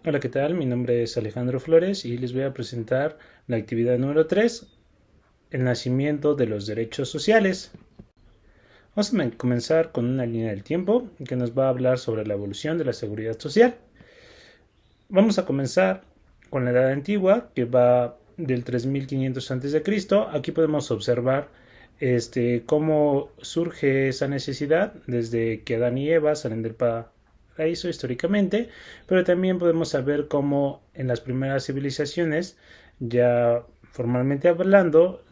Hola, ¿qué tal? Mi nombre es Alejandro Flores y les voy a presentar la actividad número 3, el nacimiento de los derechos sociales. Vamos a comenzar con una línea del tiempo que nos va a hablar sobre la evolución de la seguridad social. Vamos a comenzar con la Edad Antigua, que va del 3500 a.C. Aquí podemos observar cómo surge esa necesidad desde que Adán y Eva salen del paraíso históricamente, pero también podemos saber cómo en las primeras civilizaciones, ya formalmente hablando,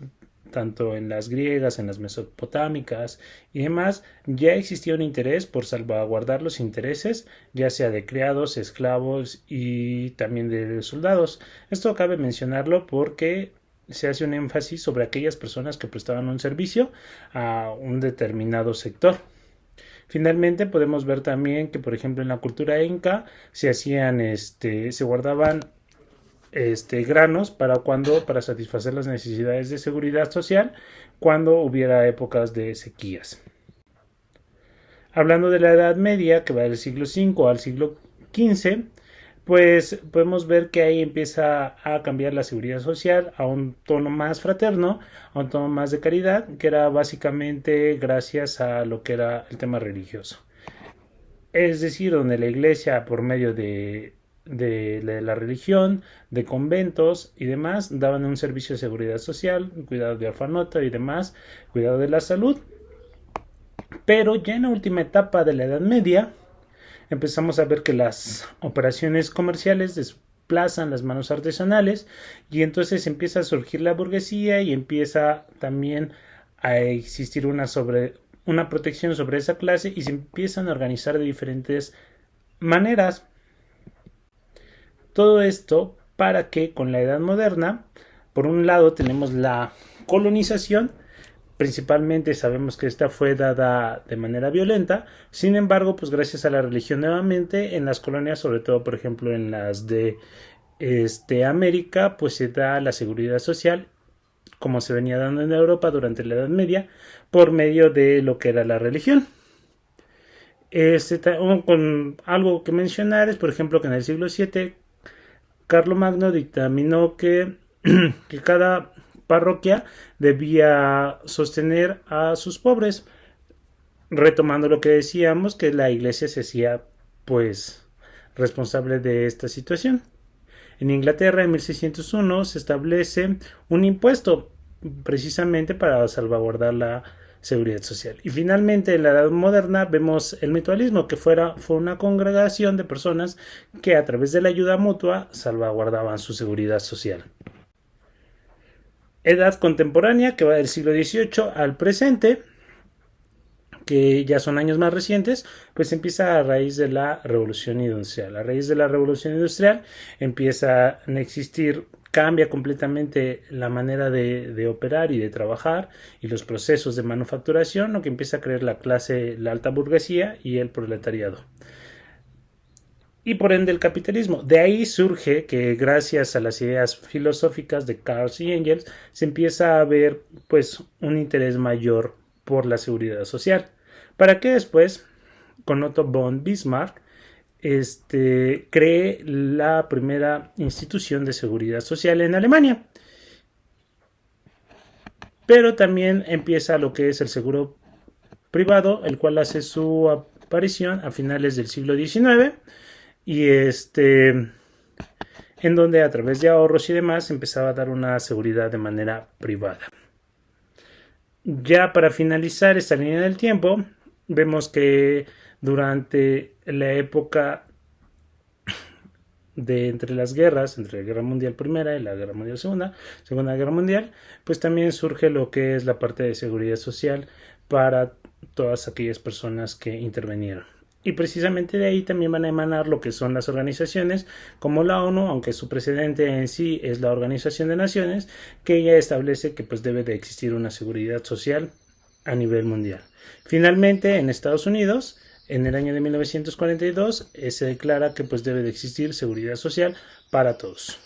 tanto en las griegas, en las mesopotámicas y demás, ya existía un interés por salvaguardar los intereses, ya sea de criados, esclavos y también de soldados. Esto cabe mencionarlo porque se hace un énfasis sobre aquellas personas que prestaban un servicio a un determinado sector. Finalmente podemos ver también que, por ejemplo, en la cultura inca se guardaban granos para satisfacer las necesidades de seguridad social cuando hubiera épocas de sequías. Hablando de la Edad Media, que va del siglo V al siglo XV, pues podemos ver que ahí empieza a cambiar la seguridad social a un tono más fraterno, a un tono más de caridad, que era básicamente gracias a lo que era el tema religioso. Es decir, donde la iglesia, por medio de la religión, de conventos y demás, daban un servicio de seguridad social, cuidado de orfanato y demás, cuidado de la salud. Pero ya en la última etapa de la Edad Media, empezamos a ver que las operaciones comerciales desplazan las manos artesanales y entonces empieza a surgir la burguesía y empieza también a existir una protección sobre esa clase y se empiezan a organizar de diferentes maneras. Todo esto para que con la Edad Moderna, por un lado tenemos la colonización, principalmente sabemos que esta fue dada de manera violenta, sin embargo, pues gracias a la religión nuevamente, en las colonias, sobre todo por ejemplo en las de América, pues se da la seguridad social como se venía dando en Europa durante la Edad Media, por medio de lo que era la religión. Con algo que mencionar es, por ejemplo, que en el siglo VII Carlomagno dictaminó que cada parroquia debía sostener a sus pobres, retomando lo que decíamos, que la iglesia se hacía pues responsable de esta situación. En Inglaterra en 1601 se establece un impuesto precisamente para salvaguardar la seguridad social. Y finalmente en la Edad Moderna vemos el mutualismo, que fue una congregación de personas que a través de la ayuda mutua salvaguardaban su seguridad social. Edad contemporánea, que va del siglo XVIII al presente, que ya son años más recientes, pues empieza a raíz de la revolución industrial. A raíz de la revolución industrial empieza a existir, cambia completamente la manera de operar y de trabajar y los procesos de manufacturación, lo que empieza a crear la alta burguesía y el proletariado. Y por ende el capitalismo. De ahí surge que gracias a las ideas filosóficas de Carl y Engels se empieza a ver pues un interés mayor por la seguridad social. Para que después, con Otto von Bismarck, cree la primera institución de seguridad social en Alemania. Pero también empieza lo que es el seguro privado, el cual hace su aparición a finales del siglo XIX y en donde a través de ahorros y demás empezaba a dar una seguridad de manera privada. Ya para finalizar esta línea del tiempo, vemos que durante la época de entre las guerras, entre la Guerra Mundial Primera y la Guerra Mundial Segunda Guerra Mundial, pues también surge lo que es la parte de seguridad social para todas aquellas personas que intervinieron. Y precisamente de ahí también van a emanar lo que son las organizaciones como la ONU, aunque su precedente en sí es la Organización de Naciones, que ya establece que pues debe de existir una seguridad social a nivel mundial. Finalmente, en Estados Unidos, en el año de 1942, se declara que pues debe de existir seguridad social para todos.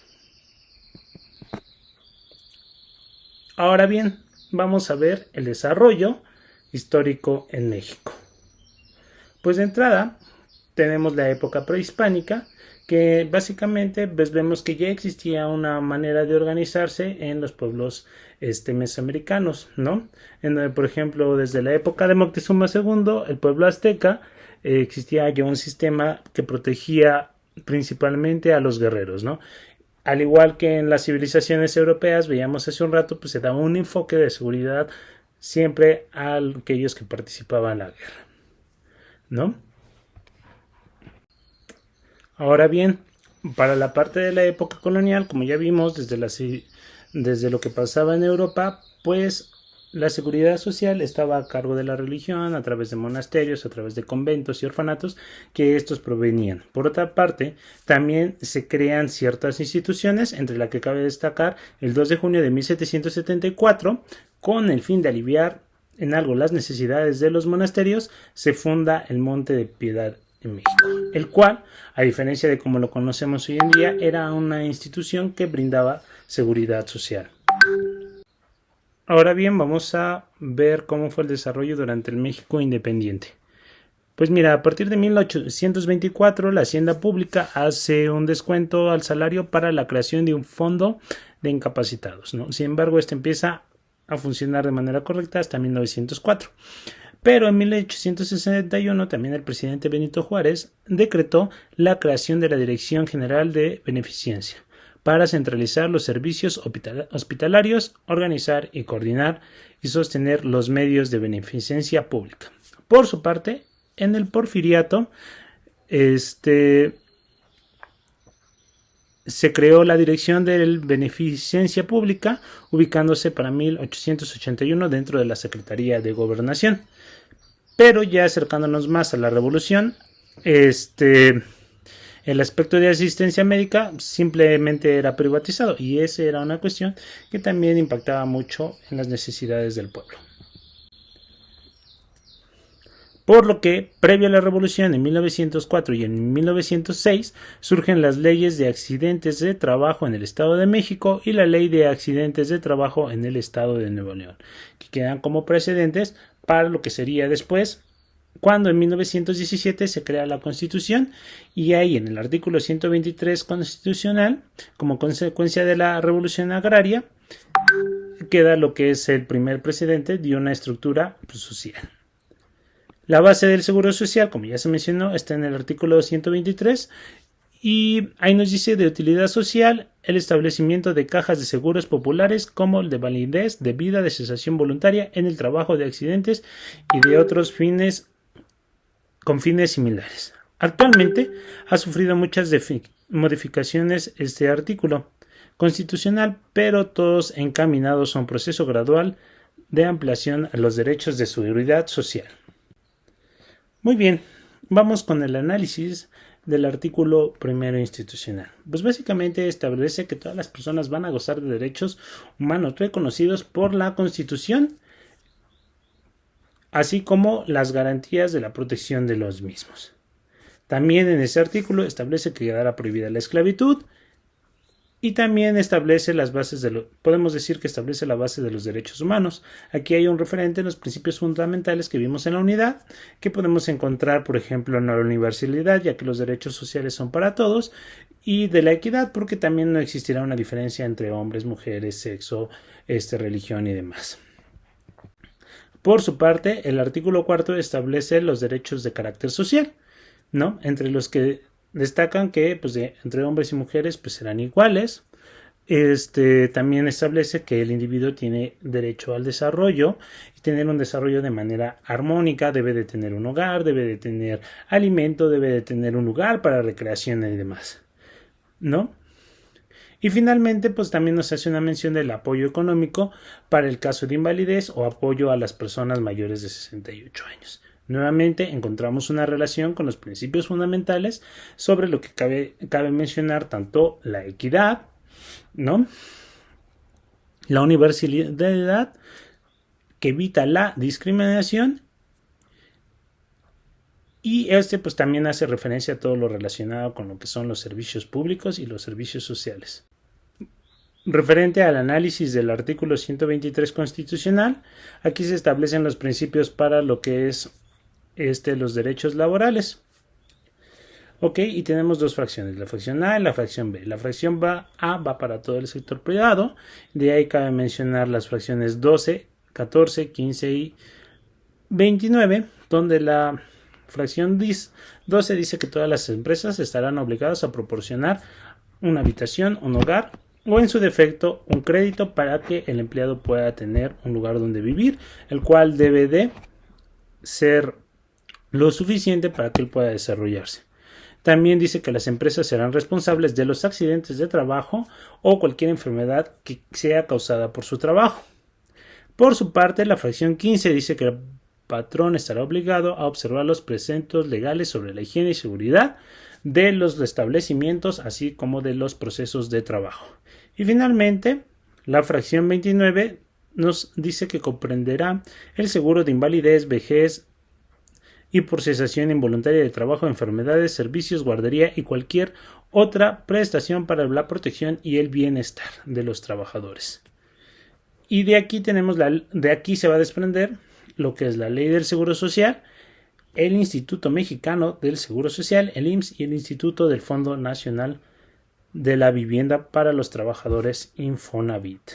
Ahora bien, vamos a ver el desarrollo histórico en México. Pues de entrada, tenemos la época prehispánica, que básicamente pues, vemos que ya existía una manera de organizarse en los pueblos mesoamericanos, ¿no? En donde, por ejemplo, desde la época de Moctezuma II, el pueblo azteca, existía ya un sistema que protegía principalmente a los guerreros, ¿no? Al igual que en las civilizaciones europeas, veíamos hace un rato, pues se daba un enfoque de seguridad siempre a aquellos que participaban en la guerra, ¿no? Ahora bien, para la parte de la época colonial, como ya vimos desde lo que pasaba en Europa, pues la seguridad social estaba a cargo de la religión a través de monasterios, a través de conventos y orfanatos que estos provenían. Por otra parte, también se crean ciertas instituciones, entre las que cabe destacar el 2 de junio de 1774, con el fin de aliviar en algo las necesidades de los monasterios, se funda el Monte de Piedad en México, el cual, a diferencia de como lo conocemos hoy en día, era una institución que brindaba seguridad social. Ahora bien, vamos a ver cómo fue el desarrollo durante el México independiente. Pues mira, a partir de 1824 la Hacienda Pública hace un descuento al salario para la creación de un fondo de incapacitados, ¿no? Sin embargo, este empieza a funcionar de manera correcta hasta 1904. Pero en 1861 también el presidente Benito Juárez decretó la creación de la Dirección General de Beneficencia para centralizar los servicios hospitalarios, organizar y coordinar y sostener los medios de beneficencia pública. Por su parte, en el Porfiriato, se creó la Dirección de Beneficencia Pública, ubicándose para 1881 dentro de la Secretaría de Gobernación. Pero ya acercándonos más a la Revolución, el aspecto de asistencia médica simplemente era privatizado y esa era una cuestión que también impactaba mucho en las necesidades del pueblo. Por lo que, previo a la Revolución en 1904 y en 1906, surgen las leyes de accidentes de trabajo en el Estado de México y la ley de accidentes de trabajo en el Estado de Nuevo León, que quedan como precedentes para lo que sería después, cuando en 1917 se crea la Constitución y ahí en el artículo 123 constitucional, como consecuencia de la Revolución Agraria, queda lo que es el primer precedente de una estructura social. La base del Seguro Social, como ya se mencionó, está en el artículo 123 y ahí nos dice de utilidad social el establecimiento de cajas de seguros populares como el de validez de vida, de cesación voluntaria en el trabajo de accidentes y de otros fines con fines similares. Actualmente ha sufrido muchas modificaciones este artículo constitucional, pero todos encaminados a un proceso gradual de ampliación a los derechos de seguridad social. Muy bien, vamos con el análisis del artículo primero institucional. Pues básicamente establece que todas las personas van a gozar de derechos humanos reconocidos por la Constitución, así como las garantías de la protección de los mismos. También en ese artículo establece que quedará prohibida la esclavitud y también establece las bases podemos decir que establece la base de los derechos humanos. Aquí hay un referente en los principios fundamentales que vimos en la unidad, que podemos encontrar, por ejemplo, en la universalidad, ya que los derechos sociales son para todos, y de la equidad, porque también no existirá una diferencia entre hombres, mujeres, sexo, religión y demás. Por su parte, el artículo 4 establece los derechos de carácter social, ¿no? Entre los que destacan que entre hombres y mujeres serán iguales. También establece que el individuo tiene derecho al desarrollo y tener un desarrollo de manera armónica. Debe de tener un hogar, debe de tener alimento, debe de tener un lugar para recreación y demás, ¿no? Y finalmente, también nos hace una mención del apoyo económico para el caso de invalidez o apoyo a las personas mayores de 68 años. Nuevamente encontramos una relación con los principios fundamentales sobre lo que cabe mencionar tanto la equidad, ¿no? La universalidad que evita la discriminación y también hace referencia a todo lo relacionado con lo que son los servicios públicos y los servicios sociales. Referente al análisis del artículo 123 constitucional, aquí se establecen los principios para lo que es los derechos laborales. Ok, y tenemos dos fracciones, la fracción A y la fracción B. La fracción A va para todo el sector privado. De ahí cabe mencionar las fracciones 12, 14, 15 y 29, donde la fracción 12 dice que todas las empresas estarán obligadas a proporcionar una habitación, un hogar o en su defecto un crédito para que el empleado pueda tener un lugar donde vivir, el cual debe de ser lo suficiente para que él pueda desarrollarse. También dice que las empresas serán responsables de los accidentes de trabajo o cualquier enfermedad que sea causada por su trabajo. Por su parte, la fracción 15 dice que el patrón estará obligado a observar los preceptos legales sobre la higiene y seguridad de los establecimientos, así como de los procesos de trabajo. Y finalmente, la fracción 29 nos dice que comprenderá el seguro de invalidez, vejez y por cesación involuntaria de trabajo, enfermedades, servicios, guardería y cualquier otra prestación para la protección y el bienestar de los trabajadores. Y de aquí se va a desprender lo que es la Ley del Seguro Social, el Instituto Mexicano del Seguro Social, el IMSS, y el Instituto del Fondo Nacional de la Vivienda para los Trabajadores, Infonavit.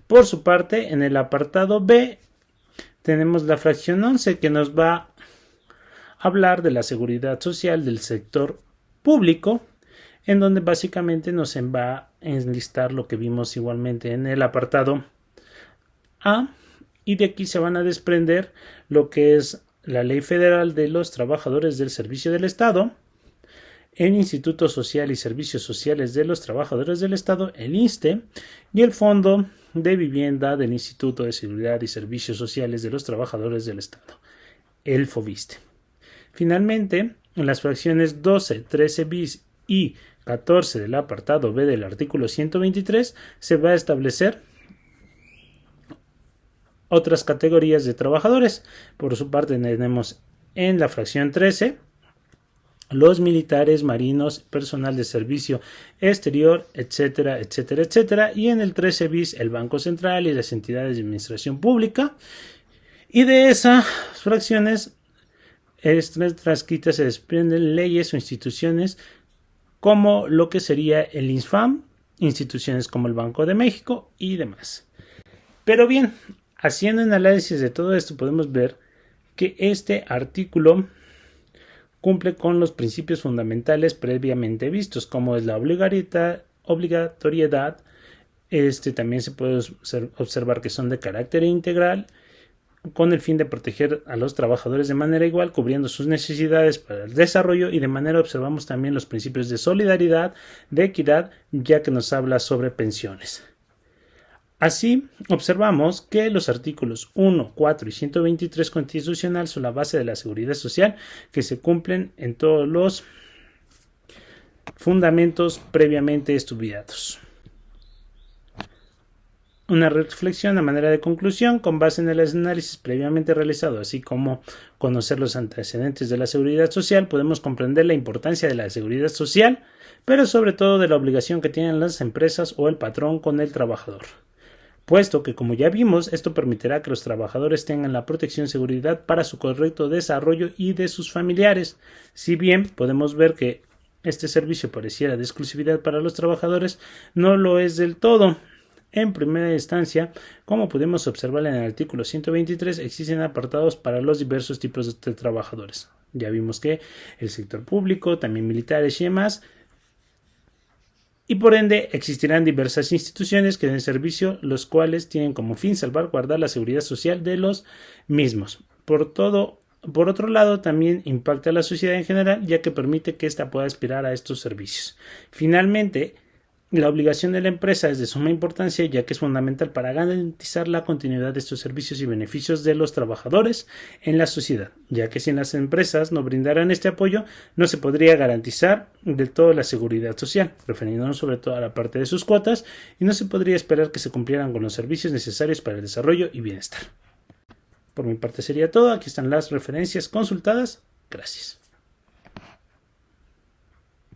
Por su parte, en el apartado B tenemos la fracción 11, que nos va a hablar de la seguridad social del sector público, en donde básicamente nos va a enlistar lo que vimos igualmente en el apartado A, y de aquí se van a desprender lo que es la Ley Federal de los Trabajadores del Servicio del Estado, el Instituto Social y Servicios Sociales de los Trabajadores del Estado, el ISSSTE, y el Fondo de Vivienda del Instituto de Seguridad y Servicios Sociales de los Trabajadores del Estado, el FOVISSSTE. Finalmente, en las fracciones 12, 13 bis y 14 del apartado B del artículo 123 se va a establecer otras categorías de trabajadores. Por su parte tenemos en la fracción 13 los militares, marinos, personal de servicio exterior, etcétera, etcétera, etcétera. Y en el 13 bis el Banco Central y las entidades de administración pública. Y de esas fracciones transcritas se desprenden leyes o instituciones como lo que sería el INSFAM, instituciones como el Banco de México y demás. Pero bien, haciendo un análisis de todo esto podemos ver que este artículo cumple con los principios fundamentales previamente vistos, como es la obligatoriedad. También se puede observar que son de carácter integral, con el fin de proteger a los trabajadores de manera igual, cubriendo sus necesidades para el desarrollo, y de manera observamos también los principios de solidaridad, de equidad, ya que nos habla sobre pensiones. Así, observamos que los artículos 1, 4 y 123 constitucional son la base de la seguridad social, que se cumplen en todos los fundamentos previamente estudiados. Una reflexión a manera de conclusión: con base en el análisis previamente realizado, así como conocer los antecedentes de la seguridad social, podemos comprender la importancia de la seguridad social, pero sobre todo de la obligación que tienen las empresas o el patrón con el trabajador, puesto que, como ya vimos, esto permitirá que los trabajadores tengan la protección y seguridad para su correcto desarrollo y de sus familiares. Si bien podemos ver que este servicio pareciera de exclusividad para los trabajadores, no lo es del todo. En primera instancia, como podemos observar en el artículo 123, existen apartados para los diversos tipos de trabajadores. Ya vimos que el sector público, también militares y demás, y por ende existirán diversas instituciones que den servicio, los cuales tienen como fin salvaguardar la seguridad social de los mismos. Por otro lado, también impacta a la sociedad en general, ya que permite que ésta pueda aspirar a estos servicios. Finalmente, la obligación de la empresa es de suma importancia, ya que es fundamental para garantizar la continuidad de estos servicios y beneficios de los trabajadores en la sociedad, ya que si las empresas no brindaran este apoyo, no se podría garantizar del todo la seguridad social, refiriéndonos sobre todo a la parte de sus cuotas, y no se podría esperar que se cumplieran con los servicios necesarios para el desarrollo y bienestar. Por mi parte sería todo. Aquí están las referencias consultadas. Gracias.